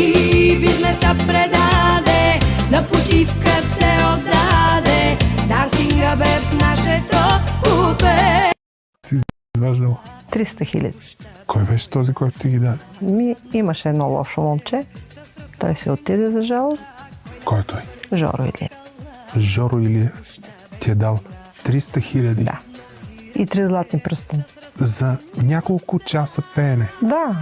Всеки бизнеса предаде, на почивка се отдаде. Дансинга бе в нашето купе. Си изваждала 300 хиляди. кой беше този, който ти ги даде? Имаше едно лошо момче. Той се отиде за жалост. Кой е той? Жоро Илиев. Жоро Илиев ти е дал 300 хиляди Да. И 3 златни пръстени. за няколко часа пеене. Да,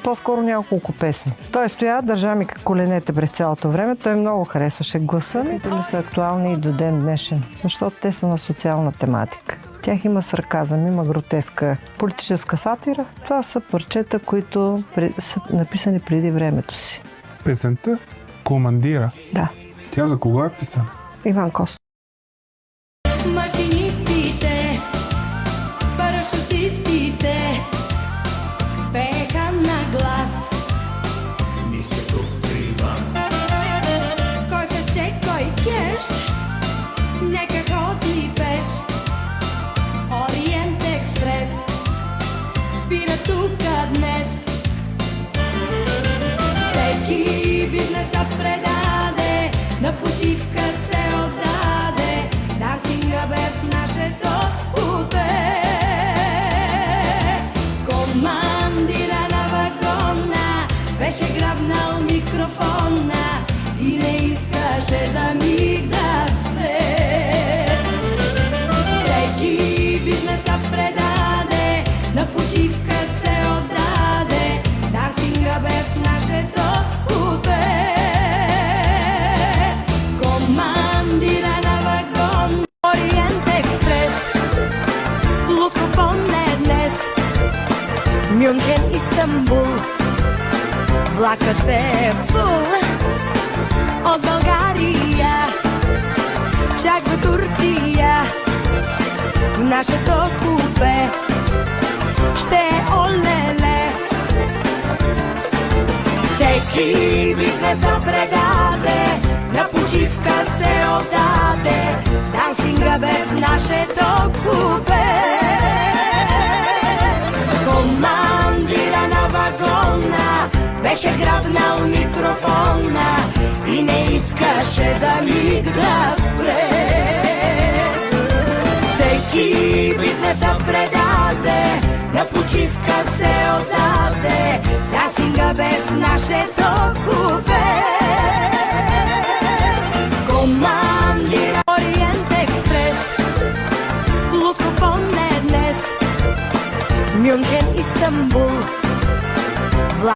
по-скоро няколко песни. Той стоя, държа ми коленете през цялото време. Той много харесваше гласа ми. Дали са актуални и до ден днешен, защото те са на социална тематика. В тях има сарказъм, има гротеска, политическа сатира. Това са парчета, които са написани преди времето си. Песента "Командира", Да, тя за кого е писана? Иван Костов. Машинистите, парашутистите пееха на глас. Кой се че, кой кеш, нека ходи пеш. Ориент експрес спира тука днес. Всеки бизнеса предаде, на почивка се отдаде. Дансинга бе в нашето купе. Командира на вагона беше грабнал микрофона и не искаше за миг да спре. Всеки бизнеса предаде, на почивка се отдаде. Дансинга бе в нашето купе. Командира на вагон, Ориент експрес, Лукофон е днес. Мюнхен, Истанбул, влакът ще е фул. От България чак до Турция, в нашето купе ще е олеле. Всеки бизнеса предаде, на почивка се отдаде. Дансинга бе в нашето купе. Командира на вагона беше грабнал микрофона и не искаше за миг да спре. Всеки бизнеса предаде, на почивка се отдаде. Дансинга бе в нашето